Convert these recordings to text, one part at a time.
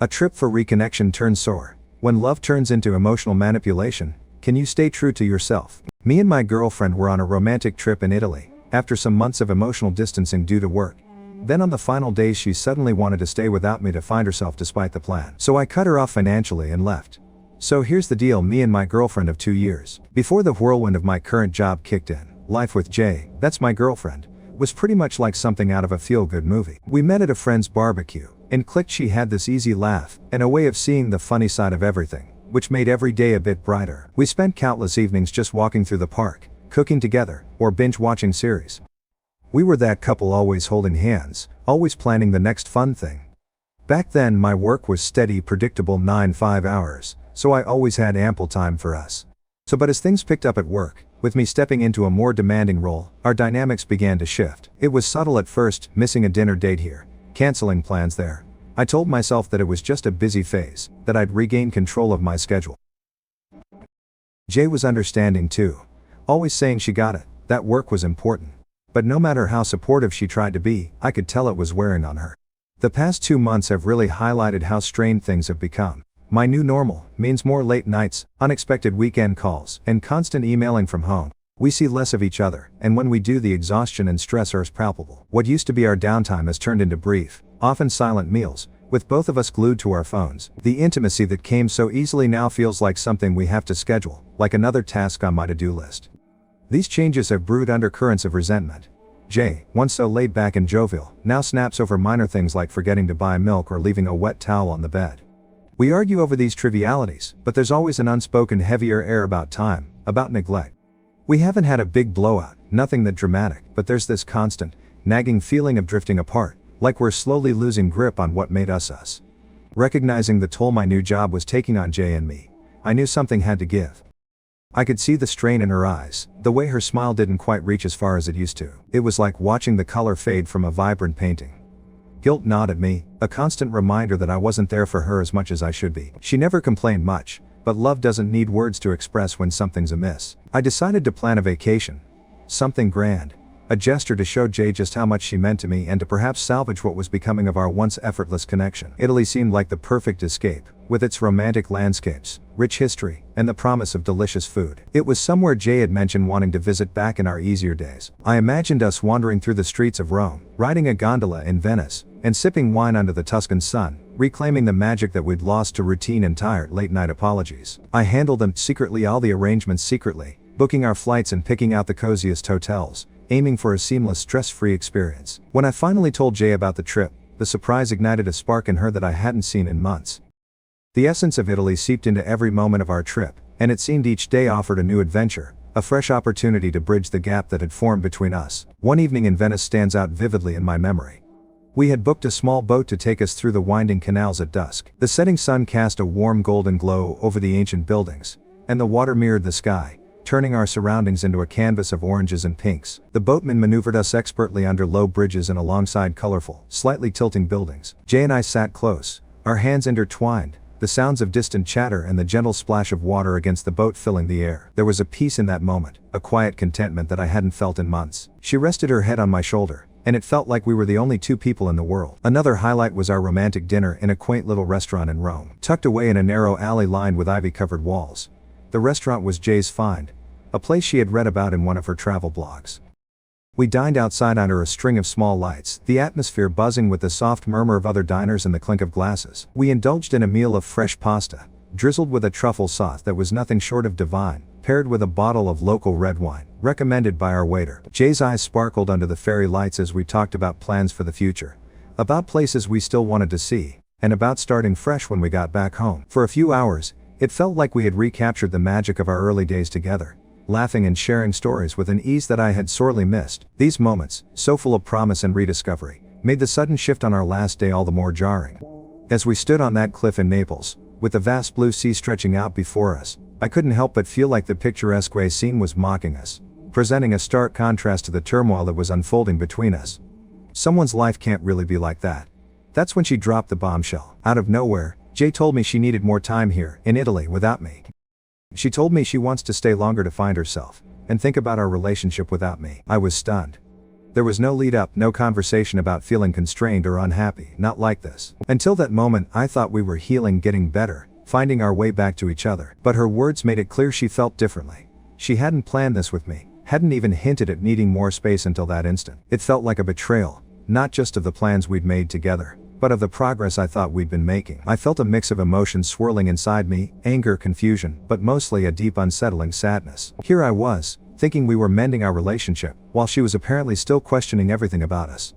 A trip for reconnection turns sour. When love turns into emotional manipulation, can you stay true to yourself? Me and my girlfriend were on a romantic trip in Italy, after some months of emotional distancing due to work. Then on the final day she suddenly wanted to stay without me to find herself despite the plan. So I cut her off financially and left. So here's the deal, me and my girlfriend of 2 years. Before the whirlwind of my current job kicked in, life with Jay, that's my girlfriend, was pretty much like something out of a feel-good movie. We met at a friend's barbecue, and clicked. She had this easy laugh, and a way of seeing the funny side of everything, which made every day a bit brighter. We spent countless evenings just walking through the park, cooking together, or binge-watching series. We were that couple always holding hands, always planning the next fun thing. Back then my work was steady, predictable 9-5 hours, so I always had ample time for us. But as things picked up at work, with me stepping into a more demanding role, our dynamics began to shift. It was subtle at first, missing a dinner date here, canceling plans there. I told myself that it was just a busy phase, that I'd regain control of my schedule. Jay was understanding too, always saying she got it, that work was important. But no matter how supportive she tried to be, I could tell it was wearing on her. The past 2 months have really highlighted how strained things have become. My new normal means more late nights, unexpected weekend calls, and constant emailing from home. We see less of each other, and when we do, the exhaustion and stress are as palpable. What used to be our downtime has turned into brief, often silent meals, with both of us glued to our phones. The intimacy that came so easily now feels like something we have to schedule, like another task on my to-do list. These changes have brewed undercurrents of resentment. Jay, once so laid back and jovial, now snaps over minor things like forgetting to buy milk or leaving a wet towel on the bed. We argue over these trivialities, but there's always an unspoken heavier air about time, about neglect. We haven't had a big blowout, nothing that dramatic, but there's this constant, nagging feeling of drifting apart, like we're slowly losing grip on what made us us. Recognizing the toll my new job was taking on Jay and me, I knew something had to give. I could see the strain in her eyes, the way her smile didn't quite reach as far as it used to. It was like watching the color fade from a vibrant painting. Guilt gnawed at me, a constant reminder that I wasn't there for her as much as I should be. She never complained much, but love doesn't need words to express when something's amiss. I decided to plan a vacation. Something grand. A gesture to show Jay just how much she meant to me and to perhaps salvage what was becoming of our once effortless connection. Italy seemed like the perfect escape, with its romantic landscapes, rich history, and the promise of delicious food. It was somewhere Jay had mentioned wanting to visit back in our easier days. I imagined us wandering through the streets of Rome, riding a gondola in Venice, and sipping wine under the Tuscan sun, reclaiming the magic that we'd lost to routine and tired late-night apologies. I handled them secretly, all the arrangements secretly, booking our flights and picking out the coziest hotels, aiming for a seamless, stress-free experience. When I finally told Jay about the trip, the surprise ignited a spark in her that I hadn't seen in months. The essence of Italy seeped into every moment of our trip, and it seemed each day offered a new adventure, a fresh opportunity to bridge the gap that had formed between us. One evening in Venice stands out vividly in my memory. We had booked a small boat to take us through the winding canals at dusk. The setting sun cast a warm golden glow over the ancient buildings, and the water mirrored the sky, turning our surroundings into a canvas of oranges and pinks. The boatman maneuvered us expertly under low bridges and alongside colorful, slightly tilting buildings. Jay and I sat close, our hands intertwined, the sounds of distant chatter and the gentle splash of water against the boat filling the air. There was a peace in that moment, a quiet contentment that I hadn't felt in months. She rested her head on my shoulder, and it felt like we were the only two people in the world. Another highlight was our romantic dinner in a quaint little restaurant in Rome. Tucked away in a narrow alley lined with ivy-covered walls, the restaurant was Jay's find, a place she had read about in one of her travel blogs. We dined outside under a string of small lights, the atmosphere buzzing with the soft murmur of other diners and the clink of glasses. We indulged in a meal of fresh pasta, drizzled with a truffle sauce that was nothing short of divine, paired with a bottle of local red wine, recommended by our waiter. Jay's eyes sparkled under the fairy lights as we talked about plans for the future, about places we still wanted to see, and about starting fresh when we got back home. For a few hours, it felt like we had recaptured the magic of our early days together, laughing and sharing stories with an ease that I had sorely missed. These moments, so full of promise and rediscovery, made the sudden shift on our last day all the more jarring. As we stood on that cliff in Naples, with the vast blue sea stretching out before us, I couldn't help but feel like the picturesque scene was mocking us, presenting a stark contrast to the turmoil that was unfolding between us. Someone's life can't really be like that. That's when she dropped the bombshell. Out of nowhere, Jay told me she needed more time here, in Italy, without me. She told me she wants to stay longer to find herself, and think about our relationship without me. I was stunned. There was no lead up, no conversation about feeling constrained or unhappy, not like this. Until that moment, I thought we were healing, getting better, finding our way back to each other. But her words made it clear she felt differently. She hadn't planned this with me, hadn't even hinted at needing more space until that instant. It felt like a betrayal, not just of the plans we'd made together, but of the progress I thought we'd been making. I felt a mix of emotions swirling inside me, anger, confusion, but mostly a deep unsettling sadness. Here I was, thinking we were mending our relationship, while she was apparently still questioning everything about us.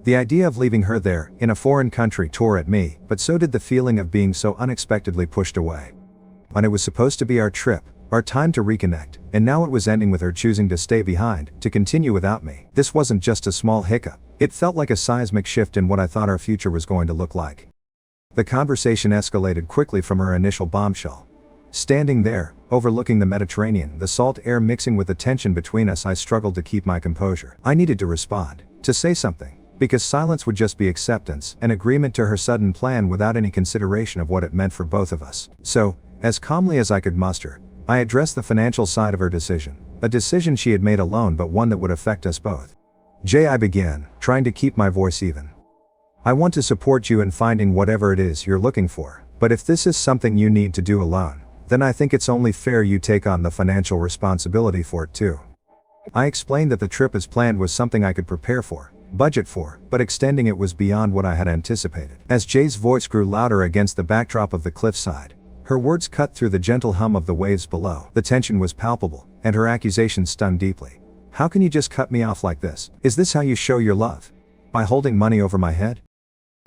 The idea of leaving her there, in a foreign country, tore at me, but so did the feeling of being so unexpectedly pushed away. And it was supposed to be our trip, our time to reconnect, and now it was ending with her choosing to stay behind, to continue without me. This wasn't just a small hiccup. It felt like a seismic shift in what I thought our future was going to look like. The conversation escalated quickly from her initial bombshell. Standing there, overlooking the Mediterranean, the salt air mixing with the tension between us, I struggled to keep my composure. I needed to respond, to say something, because silence would just be acceptance, an agreement to her sudden plan without any consideration of what it meant for both of us. So, as calmly as I could muster, I addressed the financial side of her decision, a decision she had made alone but one that would affect us both. Jay, I began, trying to keep my voice even. I want to support you in finding whatever it is you're looking for, but if this is something you need to do alone, then I think it's only fair you take on the financial responsibility for it too. I explained that the trip as planned was something I could prepare for, budget for, but extending it was beyond what I had anticipated. As Jay's voice grew louder against the backdrop of the cliffside, her words cut through the gentle hum of the waves below. The tension was palpable, and her accusation stung deeply. How can you just cut me off like this? Is this how you show your love? By holding money over my head?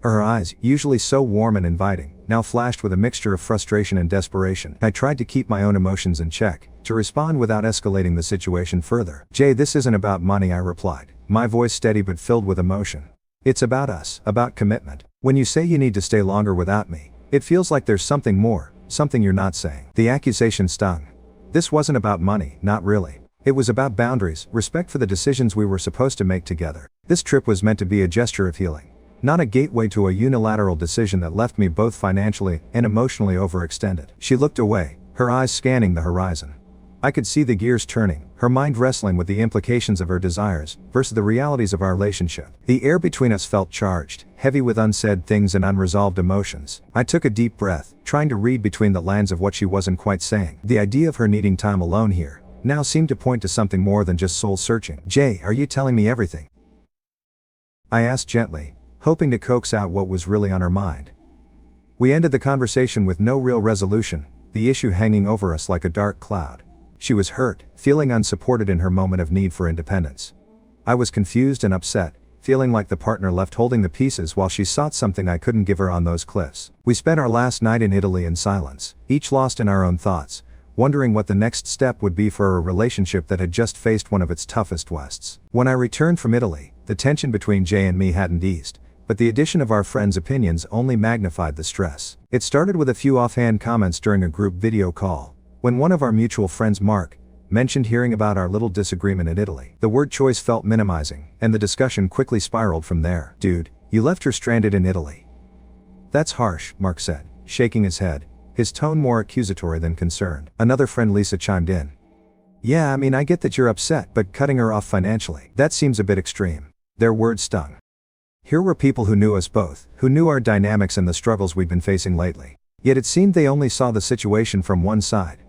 Her eyes, usually so warm and inviting, now flashed with a mixture of frustration and desperation. I tried to keep my own emotions in check, to respond without escalating the situation further. Jay, this isn't about money, I replied, my voice steady but filled with emotion. It's about us, about commitment. When you say you need to stay longer without me, it feels like there's something more, something you're not saying. The accusation stung. This wasn't about money, not really. It was about boundaries, respect for the decisions we were supposed to make together. This trip was meant to be a gesture of healing, not a gateway to a unilateral decision that left me both financially and emotionally overextended. She looked away, her eyes scanning the horizon. I could see the gears turning, her mind wrestling with the implications of her desires versus the realities of our relationship. The air between us felt charged, heavy with unsaid things and unresolved emotions. I took a deep breath, trying to read between the lines of what she wasn't quite saying. The idea of her needing time alone here now seemed to point to something more than just soul searching. Jay, are you telling me everything? I asked gently, hoping to coax out what was really on her mind. We ended the conversation with no real resolution, the issue hanging over us like a dark cloud. She was hurt, feeling unsupported in her moment of need for independence. I was confused and upset, feeling like the partner left holding the pieces while she sought something I couldn't give her on those cliffs. We spent our last night in Italy in silence, each lost in our own thoughts, wondering what the next step would be for a relationship that had just faced one of its toughest tests. When I returned from Italy, the tension between Jay and me hadn't eased, but the addition of our friends' opinions only magnified the stress. It started with a few offhand comments during a group video call, when one of our mutual friends, Mark, mentioned hearing about our little disagreement in Italy. The word choice felt minimizing, and the discussion quickly spiraled from there. Dude, you left her stranded in Italy. That's harsh, Mark said, shaking his head, his tone more accusatory than concerned. Another friend, Lisa, chimed in. Yeah, I mean, I get that you're upset, but cutting her off financially, that seems a bit extreme. Their words stung. Here were people who knew us both, who knew our dynamics and the struggles we'd been facing lately. Yet it seemed they only saw the situation from one side.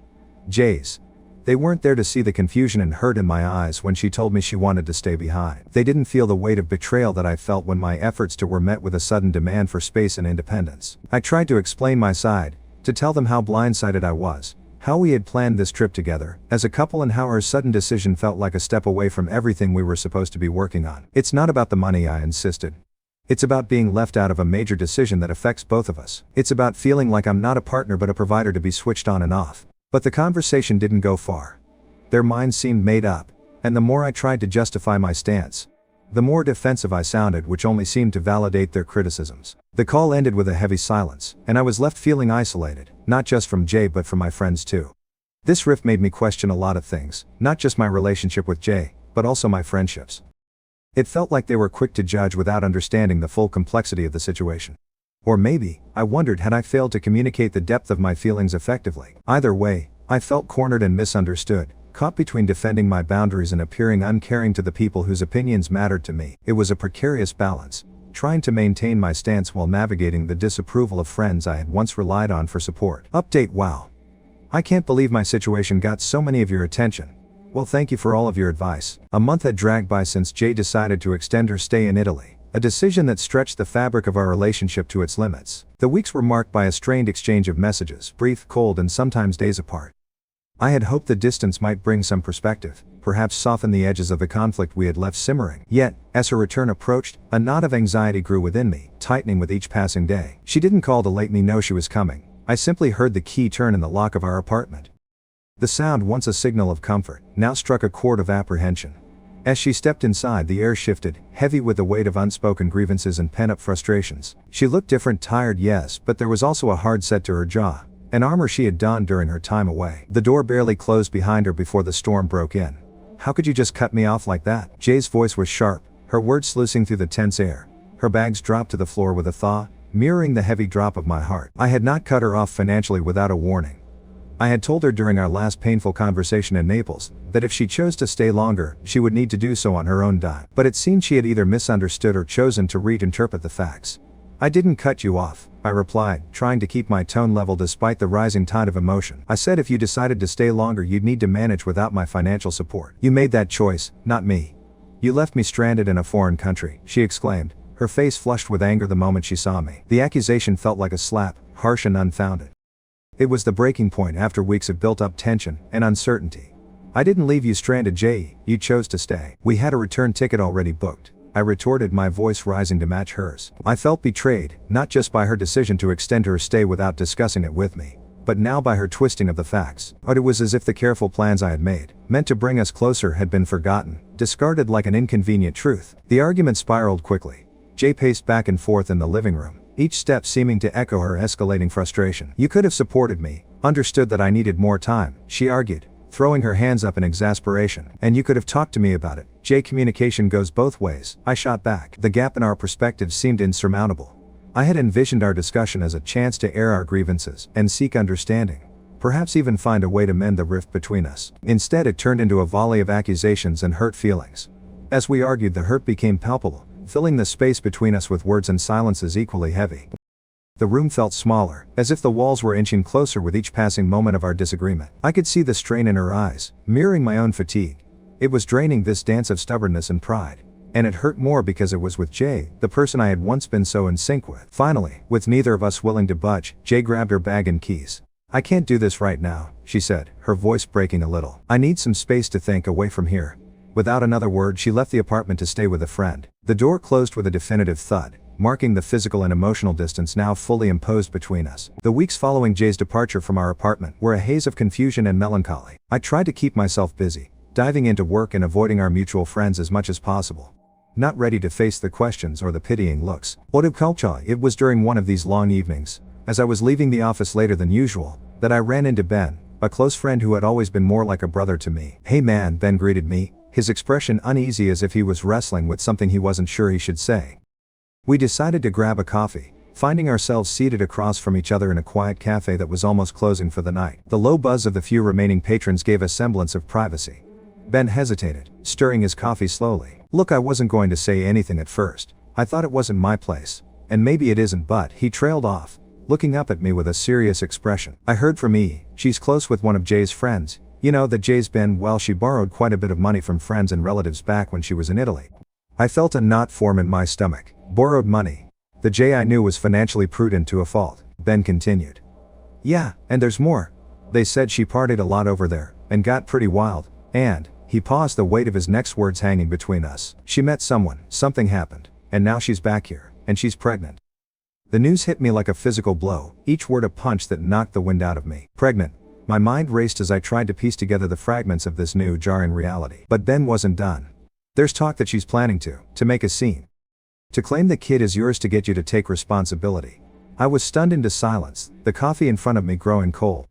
Jay's. They weren't there to see the confusion and hurt in my eyes when she told me she wanted to stay behind. They didn't feel the weight of betrayal that I felt when my efforts to were met with a sudden demand for space and independence. I tried to explain my side, to tell them how blindsided I was, how we had planned this trip together, as a couple, and how her sudden decision felt like a step away from everything we were supposed to be working on. It's not about the money, I insisted. It's about being left out of a major decision that affects both of us. It's about feeling like I'm not a partner but a provider to be switched on and off. But the conversation didn't go far. Their minds seemed made up, and the more I tried to justify my stance, the more defensive I sounded, which only seemed to validate their criticisms. The call ended with a heavy silence, and I was left feeling isolated, not just from Jay but from my friends too. This rift made me question a lot of things, not just my relationship with Jay, but also my friendships. It felt like they were quick to judge without understanding the full complexity of the situation. Or maybe, I wondered, had I failed to communicate the depth of my feelings effectively? Either way, I felt cornered and misunderstood, caught between defending my boundaries and appearing uncaring to the people whose opinions mattered to me. It was a precarious balance, trying to maintain my stance while navigating the disapproval of friends I had once relied on for support. Update: wow. I can't believe my situation got so many of your attention. Well, thank you for all of your advice. A month had dragged by since Jay decided to extend her stay in Italy, a decision that stretched the fabric of our relationship to its limits. The weeks were marked by a strained exchange of messages, brief, cold, and sometimes days apart. I had hoped the distance might bring some perspective, perhaps soften the edges of the conflict we had left simmering. Yet, as her return approached, a knot of anxiety grew within me, tightening with each passing day. She didn't call to let me know she was coming. I simply heard the key turn in the lock of our apartment. The sound, once a signal of comfort, now struck a chord of apprehension. As she stepped inside, the air shifted, heavy with the weight of unspoken grievances and pent-up frustrations. She looked different, tired, yes, but there was also a hard set to her jaw, an armor she had donned during her time away. The door barely closed behind her before the storm broke in. How could you just cut me off like that? Jay's voice was sharp, her words sluicing through the tense air. Her bags dropped to the floor with a thaw, mirroring the heavy drop of my heart. I had not cut her off financially without a warning. I had told her during our last painful conversation in Naples that if she chose to stay longer, she would need to do so on her own dime. But it seemed she had either misunderstood or chosen to reinterpret the facts. I didn't cut you off, I replied, trying to keep my tone level despite the rising tide of emotion. I said if you decided to stay longer, you'd need to manage without my financial support. You made that choice, not me. You left me stranded in a foreign country, she exclaimed, her face flushed with anger the moment she saw me. The accusation felt like a slap, harsh and unfounded. It was the breaking point after weeks of built-up tension and uncertainty. I didn't leave you stranded, Jay, you chose to stay. We had a return ticket already booked, I retorted, my voice rising to match hers. I felt betrayed, not just by her decision to extend her stay without discussing it with me, but now by her twisting of the facts. But it was as if the careful plans I had made, meant to bring us closer, had been forgotten, discarded like an inconvenient truth. The argument spiraled quickly. Jay paced back and forth in the living room, each step seeming to echo her escalating frustration. You could have supported me, understood that I needed more time, she argued, throwing her hands up in exasperation. And you could have talked to me about it. Jay, communication goes both ways, I shot back. The gap in our perspectives seemed insurmountable. I had envisioned our discussion as a chance to air our grievances and seek understanding, perhaps even find a way to mend the rift between us. Instead, it turned into a volley of accusations and hurt feelings. As we argued, the hurt became palpable, filling the space between us with words and silences equally heavy. The room felt smaller, as if the walls were inching closer with each passing moment of our disagreement. I could see the strain in her eyes, mirroring my own fatigue. It was draining, this dance of stubbornness and pride. And it hurt more because it was with Jay, the person I had once been so in sync with. Finally, with neither of us willing to budge, Jay grabbed her bag and keys. I can't do this right now, she said, her voice breaking a little. I need some space to think away from here. Without another word, she left the apartment to stay with a friend. The door closed with a definitive thud, marking the physical and emotional distance now fully imposed between us. The weeks following Jay's departure from our apartment were a haze of confusion and melancholy. I tried to keep myself busy, diving into work and avoiding our mutual friends as much as possible. Not ready to face the questions or the pitying looks. It was during one of these long evenings, as I was leaving the office later than usual, that I ran into Ben, a close friend who had always been more like a brother to me. Hey man, Ben greeted me, his expression uneasy as if he was wrestling with something he wasn't sure he should say. We decided to grab a coffee, finding ourselves seated across from each other in a quiet cafe that was almost closing for the night. The low buzz of the few remaining patrons gave a semblance of privacy. Ben hesitated, stirring his coffee slowly. Look, I wasn't going to say anything at first. I thought it wasn't my place. And maybe it isn't, but he trailed off, looking up at me with a serious expression. I heard from E, she's close with one of Jay's friends. You know that Jay's been, well, she borrowed quite a bit of money from friends and relatives back when she was in Italy. I felt a knot form in my stomach. Borrowed money. The Jay I knew was financially prudent to a fault, Ben continued. Yeah, and there's more. They said she partied a lot over there, and got pretty wild, and, he paused, the weight of his next words hanging between us. She met someone, something happened, and now she's back here, and she's pregnant. The news hit me like a physical blow, each word a punch that knocked the wind out of me. Pregnant. My mind raced as I tried to piece together the fragments of this new, jarring reality. But Ben wasn't done. There's talk that she's planning to make a scene. To claim the kid is yours, to get you to take responsibility. I was stunned into silence, the coffee in front of me growing cold.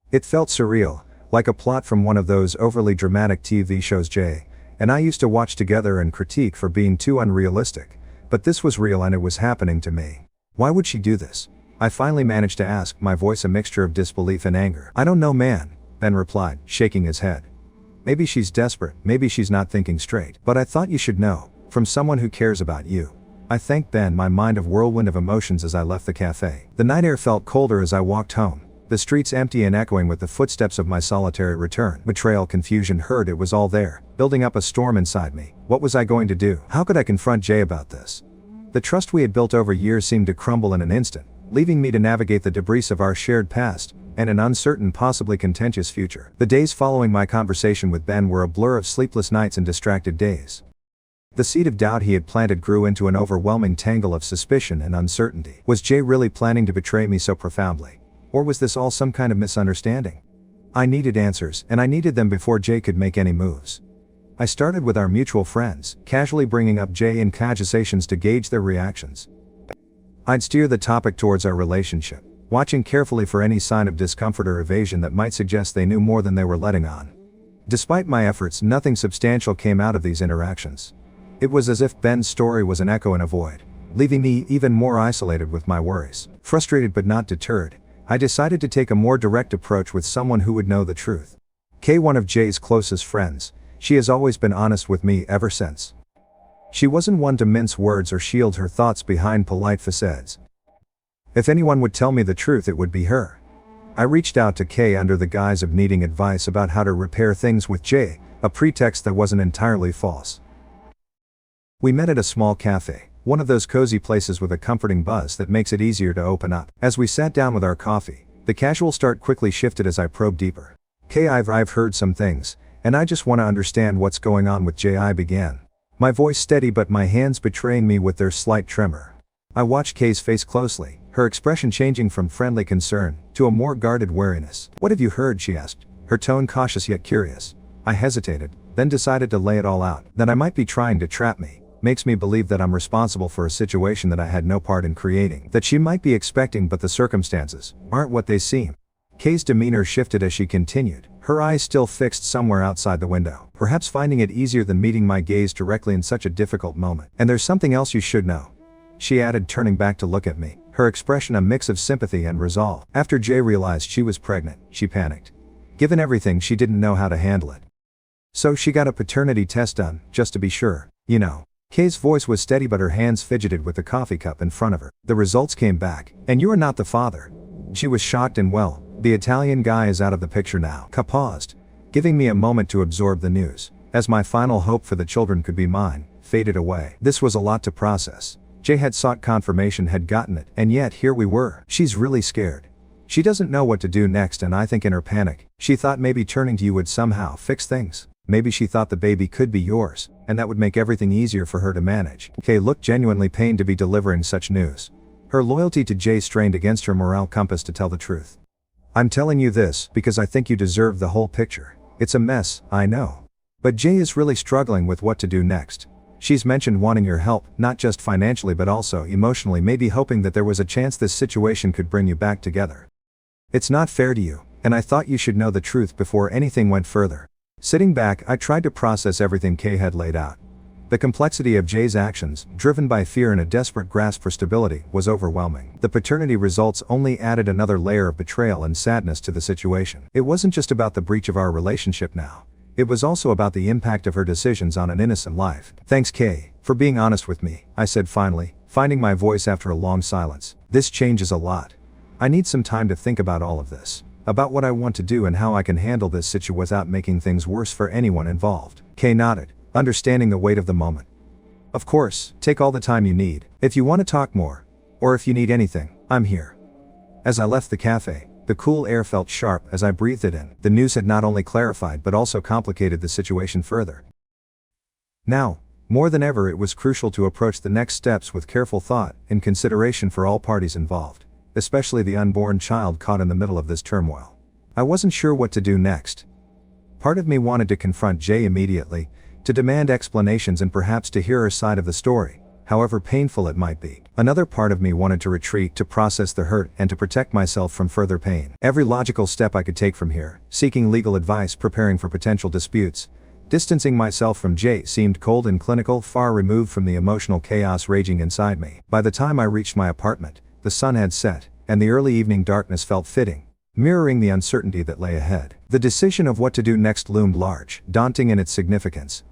It felt surreal, like a plot from one of those overly dramatic TV shows Jay and I used to watch together and critique for being too unrealistic. But this was real and it was happening to me. Why would she do this? I finally managed to ask, my voice a mixture of disbelief and anger. I don't know, man, Ben replied, shaking his head. Maybe she's desperate, maybe she's not thinking straight. But I thought you should know, from someone who cares about you. I thanked Ben, my mind of whirlwind of emotions, as I left the cafe. The night air felt colder as I walked home, the streets empty and echoing with the footsteps of my solitary return. Betrayal, confusion, hurt, it was all there, building up a storm inside me. What was I going to do? How could I confront Jay about this? The trust we had built over years seemed to crumble in an instant, leaving me to navigate the debris of our shared past, and an uncertain, possibly contentious future. The days following my conversation with Ben were a blur of sleepless nights and distracted days. The seed of doubt he had planted grew into an overwhelming tangle of suspicion and uncertainty. Was Jay really planning to betray me so profoundly? Or was this all some kind of misunderstanding? I needed answers, and I needed them before Jay could make any moves. I started with our mutual friends, casually bringing up Jay in conversations to gauge their reactions. I'd steer the topic towards our relationship, watching carefully for any sign of discomfort or evasion that might suggest they knew more than they were letting on. Despite my efforts, nothing substantial came out of these interactions. It was as if Ben's story was an echo in a void, leaving me even more isolated with my worries. Frustrated but not deterred, I decided to take a more direct approach with someone who would know the truth. Kay, one of Jay's closest friends, she has always been honest with me ever since. She wasn't one to mince words or shield her thoughts behind polite facades. If anyone would tell me the truth, it would be her. I reached out to Kay under the guise of needing advice about how to repair things with Jay, a pretext that wasn't entirely false. We met at a small cafe, one of those cozy places with a comforting buzz that makes it easier to open up. As we sat down with our coffee, the casual start quickly shifted as I probed deeper. Kay, I've heard some things, and I just want to understand what's going on with Jay. I began, my voice steady but my hands betraying me with their slight tremor. I watched Kay's face closely, her expression changing from friendly concern to a more guarded wariness. What have you heard? She asked, her tone cautious yet curious. I hesitated, then decided to lay it all out. That I might be trying to trap me, makes me believe that I'm responsible for a situation that I had no part in creating. That she might be expecting, but the circumstances aren't what they seem. Kay's demeanor shifted as she continued, her eyes still fixed somewhere outside the window, perhaps finding it easier than meeting my gaze directly in such a difficult moment. And there's something else you should know, she added, turning back to look at me, her expression a mix of sympathy and resolve. After Jay realized she was pregnant, she panicked. Given everything, she didn't know how to handle it. So she got a paternity test done, just to be sure, you know. Kay's voice was steady but her hands fidgeted with the coffee cup in front of her. The results came back, and you are not the father. She was shocked and well, the Italian guy is out of the picture now. Ka paused, giving me a moment to absorb the news, as my final hope for the children could be mine faded away. This was a lot to process. Jay had sought confirmation, had gotten it, and yet here we were. She's really scared. She doesn't know what to do next, and I think in her panic, she thought maybe turning to you would somehow fix things. Maybe she thought the baby could be yours, and that would make everything easier for her to manage. Kay looked genuinely pained to be delivering such news. Her loyalty to Jay strained against her morale compass to tell the truth. I'm telling you this because I think you deserve the whole picture. It's a mess, I know. But Jay is really struggling with what to do next. She's mentioned wanting your help, not just financially but also emotionally, maybe hoping that there was a chance this situation could bring you back together. It's not fair to you, and I thought you should know the truth before anything went further. Sitting back, I tried to process everything Kay had laid out. The complexity of Jay's actions, driven by fear and a desperate grasp for stability, was overwhelming. The paternity results only added another layer of betrayal and sadness to the situation. It wasn't just about the breach of our relationship now. It was also about the impact of her decisions on an innocent life. Thanks, Kay, for being honest with me, I said finally, finding my voice after a long silence. This changes a lot. I need some time to think about all of this. About what I want to do and how I can handle this situation without making things worse for anyone involved. Kay nodded, understanding the weight of the moment. Of course, take all the time you need. If you want to talk more, or if you need anything, I'm here. As I left the cafe, the cool air felt sharp as I breathed it in. The news had not only clarified but also complicated the situation further. Now, more than ever, it was crucial to approach the next steps with careful thought and consideration for all parties involved, especially the unborn child caught in the middle of this turmoil. I wasn't sure what to do next. Part of me wanted to confront Jay immediately, to demand explanations and perhaps to hear her side of the story, however painful it might be. Another part of me wanted to retreat, to process the hurt and to protect myself from further pain. Every logical step I could take from here, seeking legal advice, preparing for potential disputes, distancing myself from Jay, seemed cold and clinical, far removed from the emotional chaos raging inside me. By the time I reached my apartment, the sun had set, and the early evening darkness felt fitting, mirroring the uncertainty that lay ahead. The decision of what to do next loomed large, daunting in its significance.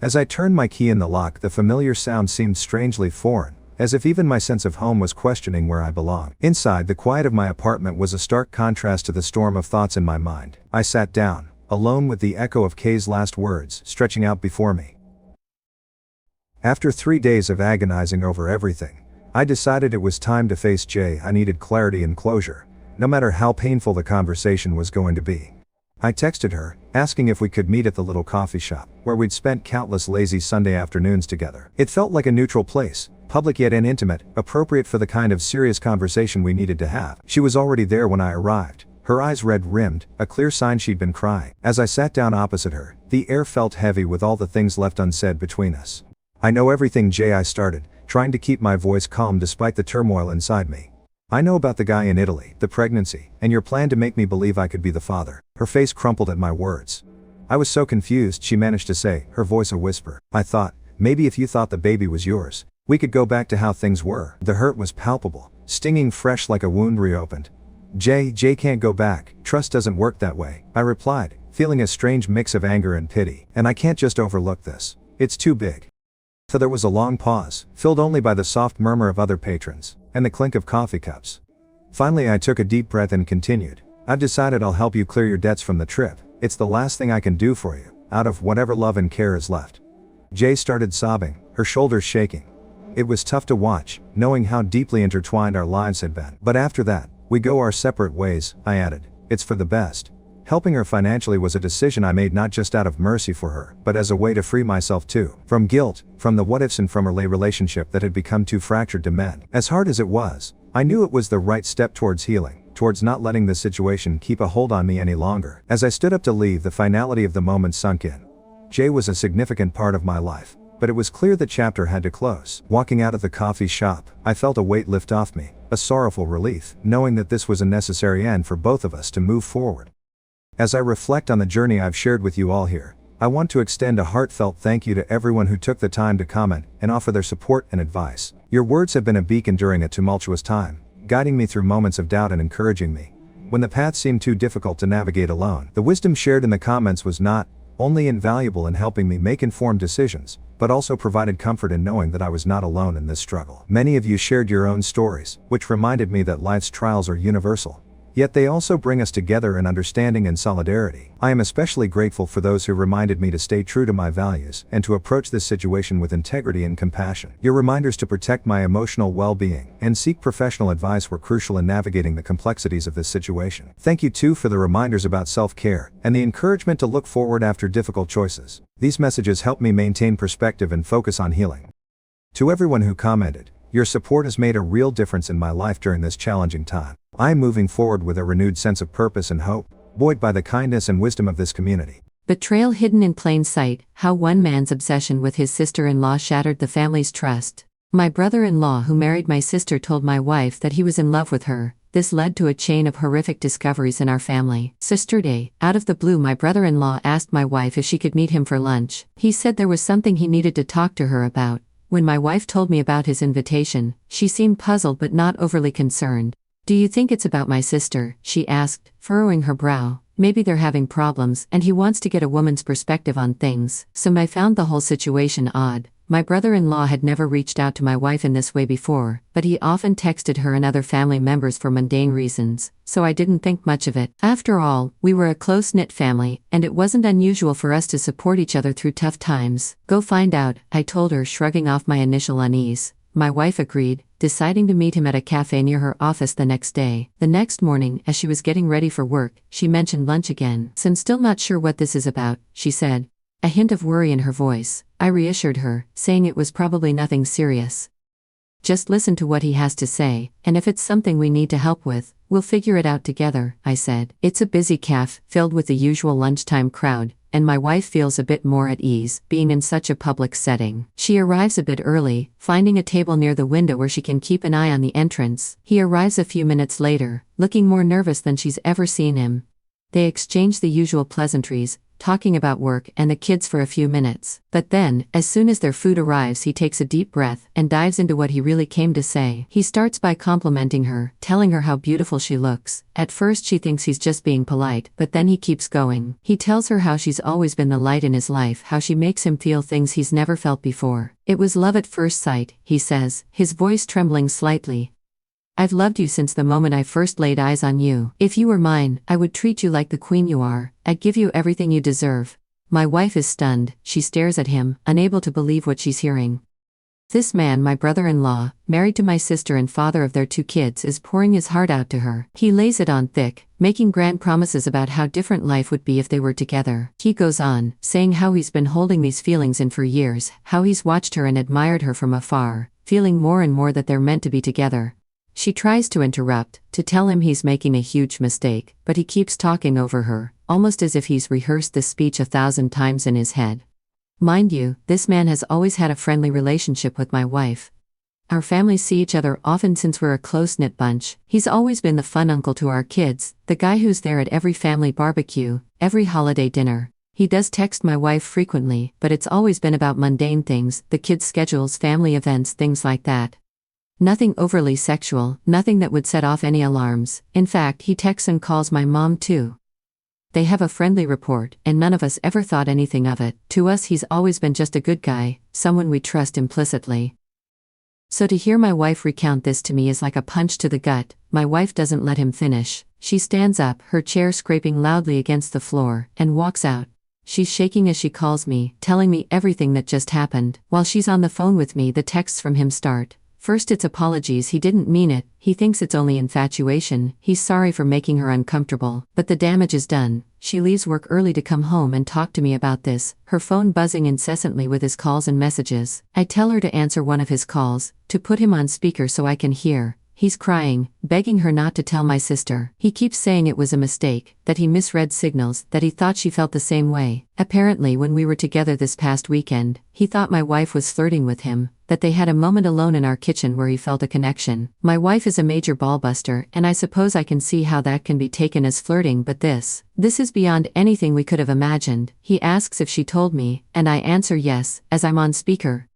As I turned my key in the lock, the familiar sound seemed strangely foreign, as if even my sense of home was questioning where I belonged. Inside, the quiet of my apartment was a stark contrast to the storm of thoughts in my mind. I sat down, alone with the echo of Kay's last words stretching out before me. After 3 days of agonizing over everything, I decided it was time to face Jay. I needed clarity and closure, no matter how painful the conversation was going to be. I texted her, asking if we could meet at the little coffee shop, where we'd spent countless lazy Sunday afternoons together. It felt like a neutral place, public yet intimate, appropriate for the kind of serious conversation we needed to have. She was already there when I arrived, her eyes red-rimmed, a clear sign she'd been crying. As I sat down opposite her, the air felt heavy with all the things left unsaid between us. "I know everything, Jay," I started, trying to keep my voice calm despite the turmoil inside me. "I know about the guy in Italy, the pregnancy, and your plan to make me believe I could be the father." Her face crumpled at my words. "I was so confused," she managed to say, her voice a whisper. "I thought, maybe if you thought the baby was yours, we could go back to how things were." The hurt was palpable, stinging fresh like a wound reopened. Jay can't go back. Trust doesn't work that way," I replied, feeling a strange mix of anger and pity. "And I can't just overlook this. It's too big." So there was a long pause, filled only by the soft murmur of other patrons, and the clink of coffee cups. Finally I took a deep breath and continued. "I've decided I'll help you clear your debts from the trip. It's the last thing I can do for you, out of whatever love and care is left." Jay started sobbing, her shoulders shaking. It was tough to watch, knowing how deeply intertwined our lives had been. "But after that, we go our separate ways," I added. "It's for the best." Helping her financially was a decision I made not just out of mercy for her, but as a way to free myself too. From guilt, from the what-ifs, and from a relationship that had become too fractured to mend. As hard as it was, I knew it was the right step towards healing, towards not letting the situation keep a hold on me any longer. As I stood up to leave, the finality of the moment sunk in. Jay was a significant part of my life, but it was clear the chapter had to close. Walking out of the coffee shop, I felt a weight lift off me, a sorrowful relief, knowing that this was a necessary end for both of us to move forward. As I reflect on the journey I've shared with you all here, I want to extend a heartfelt thank you to everyone who took the time to comment and offer their support and advice. Your words have been a beacon during a tumultuous time, guiding me through moments of doubt and encouraging me when the path seemed too difficult to navigate alone. The wisdom shared in the comments was not only invaluable in helping me make informed decisions, but also provided comfort in knowing that I was not alone in this struggle. Many of you shared your own stories, which reminded me that life's trials are universal. Yet they also bring us together in understanding and solidarity. I am especially grateful for those who reminded me to stay true to my values and to approach this situation with integrity and compassion. Your reminders to protect my emotional well-being and seek professional advice were crucial in navigating the complexities of this situation. Thank you too for the reminders about self-care and the encouragement to look forward after difficult choices. These messages help me maintain perspective and focus on healing. To everyone who commented, your support has made a real difference in my life during this challenging time. I am moving forward with a renewed sense of purpose and hope, buoyed by the kindness and wisdom of this community. Betrayal hidden in plain sight, how one man's obsession with his sister-in-law shattered the family's trust. My brother-in-law who married my sister told my wife that he was in love with her. This led to a chain of horrific discoveries in our family. Sister Day, out of the blue, my brother-in-law asked my wife if she could meet him for lunch. He said there was something he needed to talk to her about. When my wife told me about his invitation, she seemed puzzled but not overly concerned. "Do you think it's about my sister?" she asked, furrowing her brow. "Maybe they're having problems, and he wants to get a woman's perspective on things." So I found the whole situation odd. My brother-in-law had never reached out to my wife in this way before, but he often texted her and other family members for mundane reasons, so I didn't think much of it. After all, we were a close-knit family, and it wasn't unusual for us to support each other through tough times. "Go find out," I told her, shrugging off my initial unease. My wife agreed, deciding to meet him at a cafe near her office the next day. The next morning, as she was getting ready for work, she mentioned lunch again. "So I'm still not sure what this is about," she said, a hint of worry in her voice. I reassured her, saying it was probably nothing serious. "Just listen to what he has to say, and if it's something we need to help with, we'll figure it out together," I said. It's a busy cafe, filled with the usual lunchtime crowd, and my wife feels a bit more at ease, being in such a public setting. She arrives a bit early, finding a table near the window where she can keep an eye on the entrance. He arrives a few minutes later, looking more nervous than she's ever seen him. They exchange the usual pleasantries, talking about work and the kids for a few minutes. But then, as soon as their food arrives, he takes a deep breath and dives into what he really came to say. He starts by complimenting her, telling her how beautiful she looks. At first she thinks he's just being polite, but then he keeps going. He tells her how she's always been the light in his life, how she makes him feel things he's never felt before. It was love at first sight, he says, his voice trembling slightly. I've loved you since the moment I first laid eyes on you. If you were mine, I would treat you like the queen you are. I'd give you everything you deserve. My wife is stunned. She stares at him, unable to believe what she's hearing. This man, my brother-in-law, married to my sister and father of their 2 kids, is pouring his heart out to her. He lays it on thick, making grand promises about how different life would be if they were together. He goes on, saying how he's been holding these feelings in for years, how he's watched her and admired her from afar, feeling more and more that they're meant to be together. She tries to interrupt, to tell him he's making a huge mistake, but he keeps talking over her, almost as if he's rehearsed this speech 1,000 times in his head. Mind you, this man has always had a friendly relationship with my wife. Our families see each other often since we're a close-knit bunch. He's always been the fun uncle to our kids, the guy who's there at every family barbecue, every holiday dinner. He does text my wife frequently, but it's always been about mundane things, the kids' schedules, family events, things like that. Nothing overly sexual, nothing that would set off any alarms. In fact, he texts and calls my mom too. They have a friendly rapport, and none of us ever thought anything of it. To us, he's always been just a good guy, someone we trust implicitly. So to hear my wife recount this to me is like a punch to the gut. My wife doesn't let him finish. She stands up, her chair scraping loudly against the floor, and walks out. She's shaking as she calls me, telling me everything that just happened. While she's on the phone with me, the texts from him start. First it's apologies, he didn't mean it, he thinks it's only infatuation, he's sorry for making her uncomfortable, but the damage is done. She leaves work early to come home and talk to me about this, her phone buzzing incessantly with his calls and messages. I tell her to answer one of his calls, to put him on speaker so I can hear. He's crying, begging her not to tell my sister. He keeps saying it was a mistake, that he misread signals, that he thought she felt the same way. Apparently when we were together this past weekend, he thought my wife was flirting with him, that they had a moment alone in our kitchen where he felt a connection. My wife is a major ballbuster, and I suppose I can see how that can be taken as flirting, but this is beyond anything we could have imagined. He asks if she told me, and I answer yes, as I'm on speaker.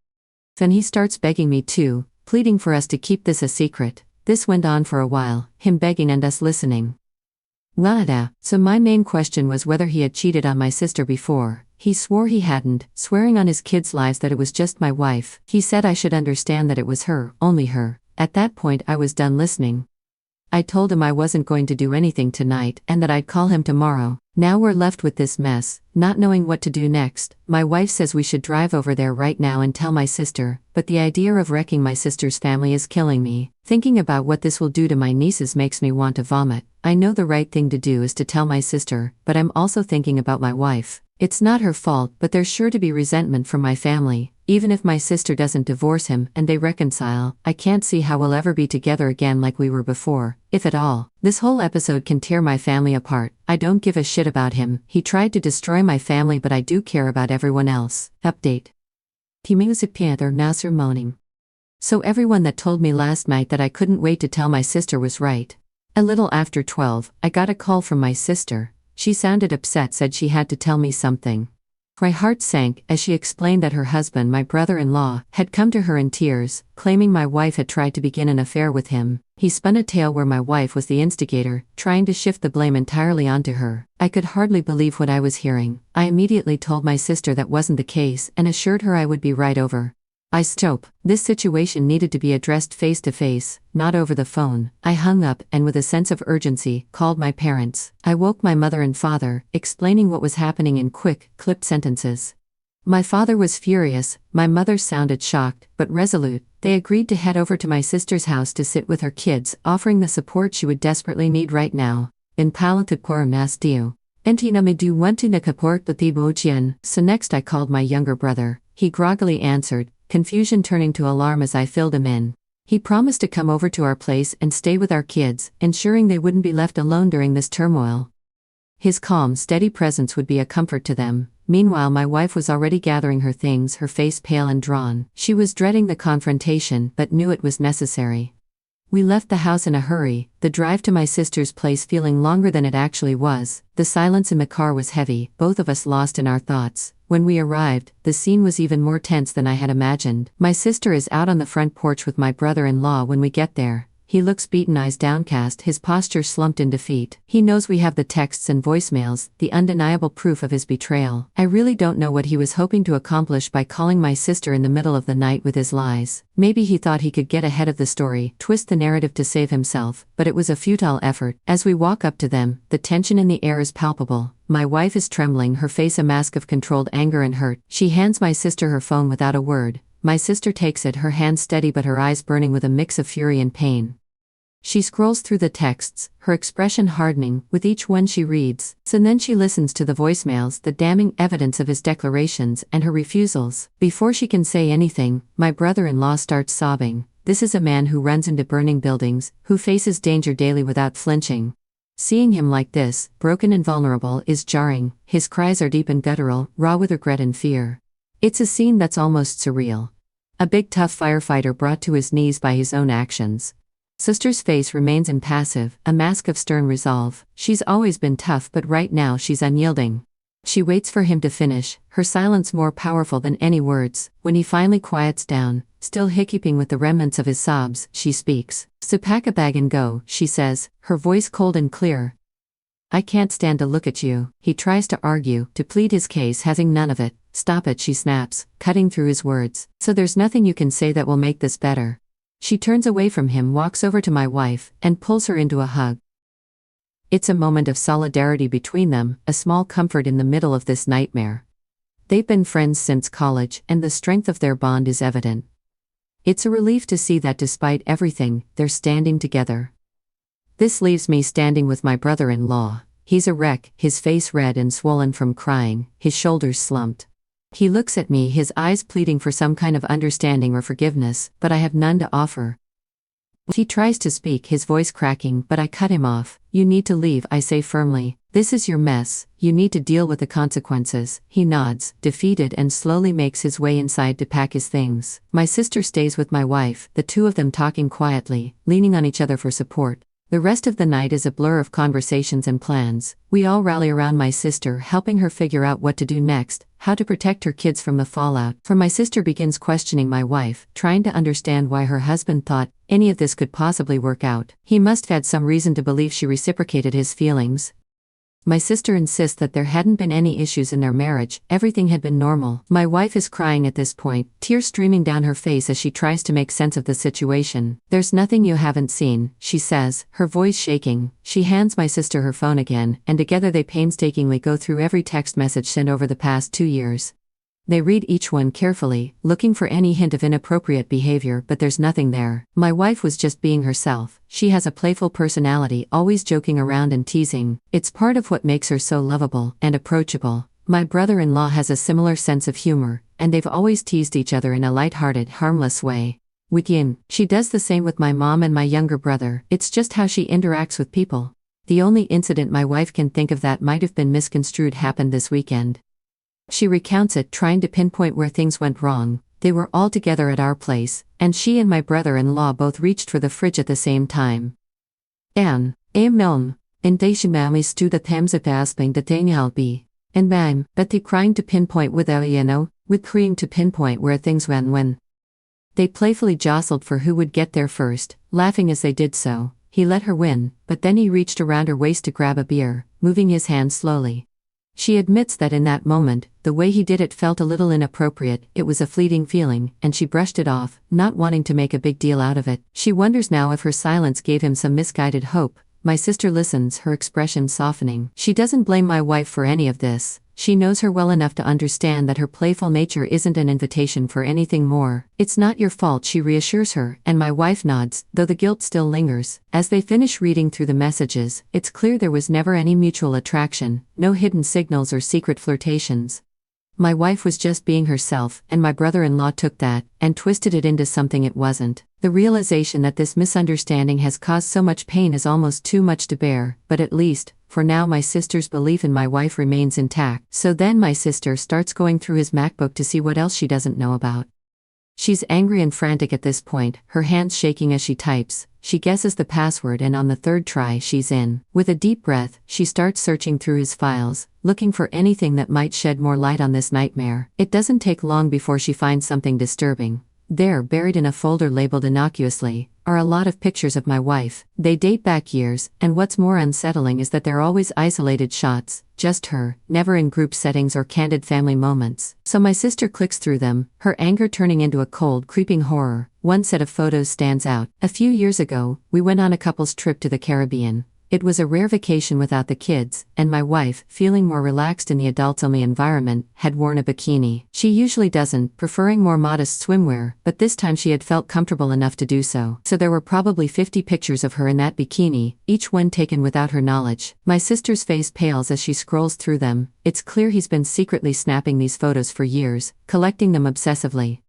Then he starts begging me too, pleading for us to keep this a secret. This went on for a while, him begging and us listening. So my main question was whether he had cheated on my sister before. He swore he hadn't, swearing on his kids' lives that it was just my wife. He said I should understand that it was her, only her. At that point I was done listening. I told him I wasn't going to do anything tonight and that I'd call him tomorrow. Now we're left with this mess, not knowing what to do next. My wife says we should drive over there right now and tell my sister, but the idea of wrecking my sister's family is killing me. Thinking about what this will do to my nieces makes me want to vomit. I know the right thing to do is to tell my sister, but I'm also thinking about my wife. It's not her fault, but there's sure to be resentment from my family. Even if my sister doesn't divorce him and they reconcile, I can't see how we'll ever be together again like we were before, if at all. This whole episode can tear my family apart. I don't give a shit about him. He tried to destroy my family, but I do care about everyone else. Update. So everyone that told me last night that I couldn't wait to tell my sister was right. A little after 12, I got a call from my sister. She sounded upset, said she had to tell me something. My heart sank as she explained that her husband, my brother-in-law, had come to her in tears, claiming my wife had tried to begin an affair with him. He spun a tale where my wife was the instigator, trying to shift the blame entirely onto her. I could hardly believe what I was hearing. I immediately told my sister that wasn't the case and assured her I would be right over. This situation needed to be addressed face to face, not over the phone. I hung up and with a sense of urgency, called my parents. I woke my mother and father, explaining what was happening in quick, clipped sentences. My father was furious, my mother sounded shocked, but resolute. They agreed to head over to my sister's house to sit with her kids, offering the support she would desperately need right now. In Palatukor Nastiu. Entinamidu went to Nakaport. So next I called my younger brother. He groggily answered, confusion turning to alarm as I filled him in. He promised to come over to our place and stay with our kids, ensuring they wouldn't be left alone during this turmoil. His calm, steady presence would be a comfort to them. Meanwhile, my wife was already gathering her things, her face pale and drawn. She was dreading the confrontation, but knew it was necessary. We left the house in a hurry, the drive to my sister's place feeling longer than it actually was. The silence in the car was heavy, both of us lost in our thoughts. When we arrived, the scene was even more tense than I had imagined. My sister is out on the front porch with my brother-in-law when we get there. He looks beaten, eyes downcast, his posture slumped in defeat. He knows we have the texts and voicemails, the undeniable proof of his betrayal. I really don't know what he was hoping to accomplish by calling my sister in the middle of the night with his lies. Maybe he thought he could get ahead of the story, twist the narrative to save himself, but it was a futile effort. As we walk up to them, the tension in the air is palpable. My wife is trembling, her face a mask of controlled anger and hurt. She hands my sister her phone without a word. My sister takes it, her hand steady but her eyes burning with a mix of fury and pain. She scrolls through the texts, her expression hardening with each one she reads. And then she listens to the voicemails, the damning evidence of his declarations and her refusals. Before she can say anything, my brother-in-law starts sobbing. This is a man who runs into burning buildings, who faces danger daily without flinching. Seeing him like this, broken and vulnerable, is jarring. His cries are deep and guttural, raw with regret and fear. It's a scene that's almost surreal. A big tough firefighter brought to his knees by his own actions. Sister's face remains impassive, a mask of stern resolve. She's always been tough, but right now she's unyielding. She waits for him to finish, her silence more powerful than any words. When he finally quiets down, still hiccuping with the remnants of his sobs, she speaks. "So pack a bag and go," she says, her voice cold and clear. "I can't stand to look at you." He tries to argue, to plead his case, having none of it. "Stop it," she snaps, cutting through his words. "So there's nothing you can say that will make this better." She turns away from him, walks over to my wife, and pulls her into a hug. It's a moment of solidarity between them, a small comfort in the middle of this nightmare. They've been friends since college, and the strength of their bond is evident. It's a relief to see that despite everything, they're standing together. This leaves me standing with my brother-in-law. He's a wreck, his face red and swollen from crying, his shoulders slumped. He looks at me, his eyes pleading for some kind of understanding or forgiveness, but I have none to offer. He tries to speak, his voice cracking, but I cut him off. "You need to leave," I say firmly. "This is your mess, you need to deal with the consequences." He nods, defeated, and slowly makes his way inside to pack his things. My sister stays with my wife, the two of them talking quietly, leaning on each other for support. The rest of the night is a blur of conversations and plans. We all rally around my sister, helping her figure out what to do next, how to protect her kids from the fallout. For my sister begins questioning my wife, trying to understand why her husband thought any of this could possibly work out. He must have had some reason to believe she reciprocated his feelings. My sister insists that there hadn't been any issues in their marriage, everything had been normal. My wife is crying at this point, tears streaming down her face as she tries to make sense of the situation. "There's nothing you haven't seen," she says, her voice shaking. She hands my sister her phone again, and together they painstakingly go through every text message sent over the past 2 years. They read each one carefully, looking for any hint of inappropriate behavior, but there's nothing there. My wife was just being herself. She has a playful personality, always joking around and teasing. It's part of what makes her so lovable and approachable. My brother-in-law has a similar sense of humor, and they've always teased each other in a light-hearted, harmless way. With Yin, she does the same with my mom and my younger brother. It's just how she interacts with people. The only incident my wife can think of that might have been misconstrued happened this weekend. She recounts it, trying to pinpoint where things went wrong. They were all together at our place, and she and my brother-in-law both reached for the fridge at the same time. En non, intentionally stu the thems of asking the thing be. And bang, but they trying to pinpoint with with trying to pinpoint where things went when. They playfully jostled for who would get there first, laughing as they did so. He let her win, but then he reached around her waist to grab a beer, moving his hand slowly. She admits that in that moment, the way he did it felt a little inappropriate. It was a fleeting feeling, and she brushed it off, not wanting to make a big deal out of it. She wonders now if her silence gave him some misguided hope. My sister listens, her expression softening. She doesn't blame my wife for any of this. She knows her well enough to understand that her playful nature isn't an invitation for anything more. "It's not your fault," she reassures her, and my wife nods, though the guilt still lingers. As they finish reading through the messages, it's clear there was never any mutual attraction, no hidden signals or secret flirtations. My wife was just being herself, and my brother-in-law took that and twisted it into something it wasn't. The realization that this misunderstanding has caused so much pain is almost too much to bear, but at least, for now, my sister's belief in my wife remains intact. So then my sister starts going through his MacBook to see what else she doesn't know about. She's angry and frantic at this point, her hands shaking as she types. She guesses the password and on the third try she's in. With a deep breath, she starts searching through his files, looking for anything that might shed more light on this nightmare. It doesn't take long before she finds something disturbing. There, buried in a folder labeled innocuously, are a lot of pictures of my wife. They date back years, and what's more unsettling is that they're always isolated shots, just her, never in group settings or candid family moments. So my sister clicks through them, her anger turning into a cold, creeping horror. One set of photos stands out. A few years ago, we went on a couple's trip to the Caribbean. It was a rare vacation without the kids, and my wife, feeling more relaxed in the adults-only environment, had worn a bikini. She usually doesn't, preferring more modest swimwear, but this time she had felt comfortable enough to do so. So there were probably 50 pictures of her in that bikini, each one taken without her knowledge. My sister's face pales as she scrolls through them. It's clear he's been secretly snapping these photos for years, collecting them obsessively.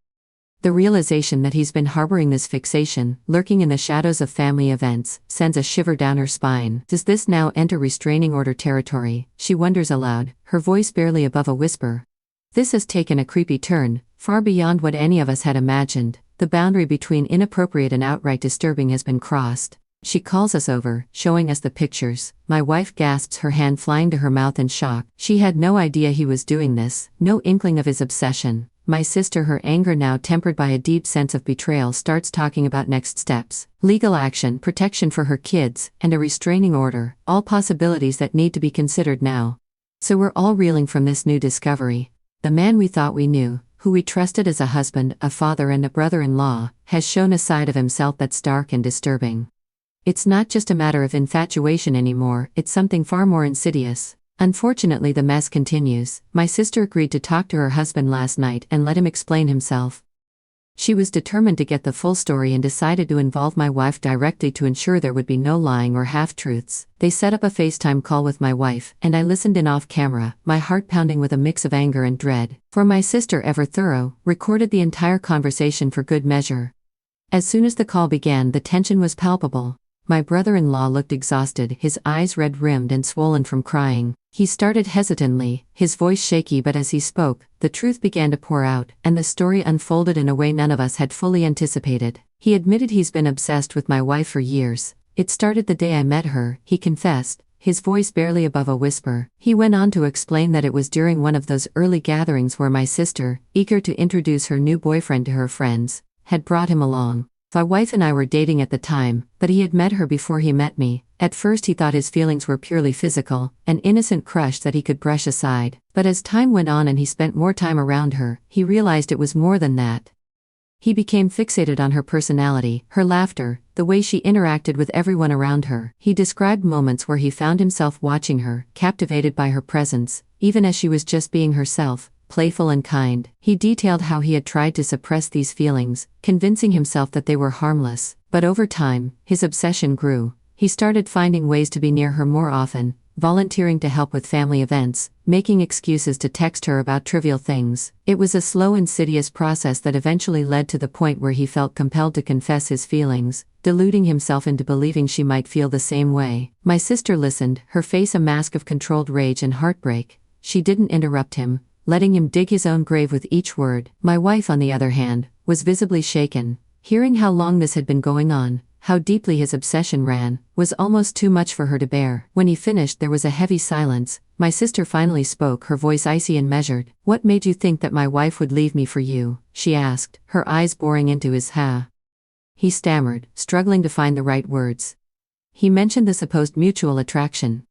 The realization that he's been harboring this fixation, lurking in the shadows of family events, sends a shiver down her spine. Does this now enter restraining order territory? She wonders aloud, her voice barely above a whisper. This has taken a creepy turn, far beyond what any of us had imagined. The boundary between inappropriate and outright disturbing has been crossed. She calls us over, showing us the pictures. My wife gasps, her hand flying to her mouth in shock. She had no idea he was doing this, no inkling of his obsession. My sister, her anger now tempered by a deep sense of betrayal, starts talking about next steps. Legal action, protection for her kids, and a restraining order, all possibilities that need to be considered now. So we're all reeling from this new discovery. The man we thought we knew, who we trusted as a husband, a father and a brother-in-law, has shown a side of himself that's dark and disturbing. It's not just a matter of infatuation anymore, it's something far more insidious. Unfortunately, the mess continues. My sister agreed to talk to her husband last night and let him explain himself. She was determined to get the full story and decided to involve my wife directly to ensure there would be no lying or half-truths. They set up a FaceTime call with my wife, and I listened in off camera, my heart pounding with a mix of anger and dread. For my sister, ever thorough, recorded the entire conversation for good measure. As soon as the call began, the tension was palpable. My brother-in-law looked exhausted, his eyes red-rimmed and swollen from crying. He started hesitantly, his voice shaky, but as he spoke, the truth began to pour out, and the story unfolded in a way none of us had fully anticipated. He admitted he's been obsessed with my wife for years. It started the day I met her, he confessed, his voice barely above a whisper. He went on to explain that it was during one of those early gatherings where my sister, eager to introduce her new boyfriend to her friends, had brought him along. My wife and I were dating at the time, but he had met her before he met me. At first he thought his feelings were purely physical, an innocent crush that he could brush aside. But as time went on and he spent more time around her, he realized it was more than that. He became fixated on her personality, her laughter, the way she interacted with everyone around her. He described moments where he found himself watching her, captivated by her presence, even as she was just being herself, playful and kind. He detailed how he had tried to suppress these feelings, convincing himself that they were harmless. But over time, his obsession grew. He started finding ways to be near her more often, volunteering to help with family events, making excuses to text her about trivial things. It was a slow, insidious process that eventually led to the point where he felt compelled to confess his feelings, deluding himself into believing she might feel the same way. My sister listened, her face a mask of controlled rage and heartbreak. She didn't interrupt him, letting him dig his own grave with each word. My wife, on the other hand, was visibly shaken. Hearing how long this had been going on, how deeply his obsession ran, was almost too much for her to bear. When he finished, there was a heavy silence. My sister finally spoke, her voice icy and measured. "What made you think that my wife would leave me for you?" she asked, her eyes boring into his ha. He stammered, struggling to find the right words. He mentioned the supposed mutual attraction.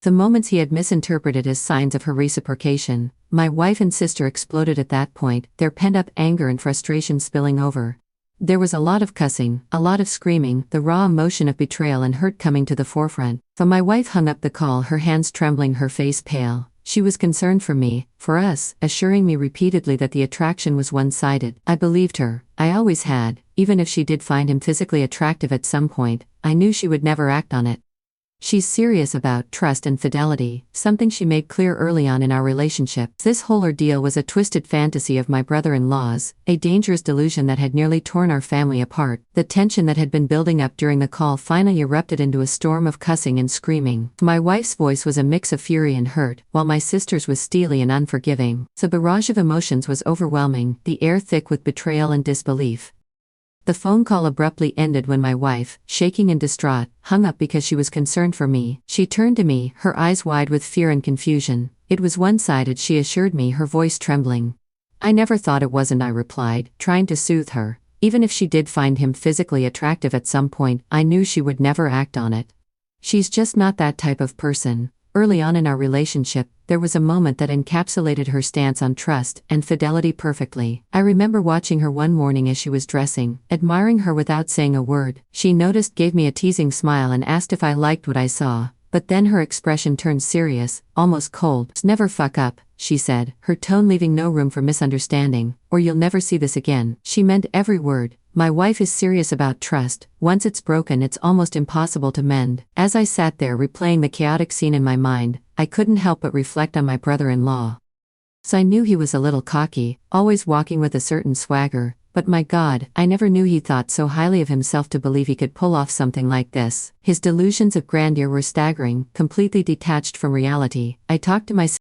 The moments he had misinterpreted as signs of her reciprocation. My wife and sister exploded at that point, their pent-up anger and frustration spilling over. There was a lot of cussing, a lot of screaming, the raw emotion of betrayal and hurt coming to the forefront. So my wife hung up the call, her hands trembling, her face pale. She was concerned for me, for us, assuring me repeatedly that the attraction was one-sided. I believed her. I always had. Even if she did find him physically attractive at some point, I knew she would never act on it. She's serious about trust and fidelity, something she made clear early on in our relationship. This whole ordeal was a twisted fantasy of my brother-in-law's, a dangerous delusion that had nearly torn our family apart. The tension that had been building up during the call finally erupted into a storm of cussing and screaming. My wife's voice was a mix of fury and hurt, while my sister's was steely and unforgiving. The barrage of emotions was overwhelming, the air thick with betrayal and disbelief. The phone call abruptly ended when my wife, shaking and distraught, hung up because she was concerned for me. She turned to me, her eyes wide with fear and confusion. It was one-sided, she assured me, her voice trembling. I never thought it wasn't, I replied, trying to soothe her. Even if she did find him physically attractive at some point, I knew she would never act on it. She's just not that type of person. Early on in our relationship, there was a moment that encapsulated her stance on trust and fidelity perfectly. I remember watching her one morning as she was dressing, admiring her without saying a word. She noticed, gave me a teasing smile and asked if I liked what I saw, but then her expression turned serious, almost cold. "Never fuck up," she said, her tone leaving no room for misunderstanding, "or you'll never see this again." She meant every word. My wife is serious about trust. Once it's broken, it's almost impossible to mend. As I sat there replaying the chaotic scene in my mind, I couldn't help but reflect on my brother-in-law. So I knew he was a little cocky, always walking with a certain swagger, but my God, I never knew he thought so highly of himself to believe he could pull off something like this. His delusions of grandeur were staggering, completely detached from reality. I talked to myself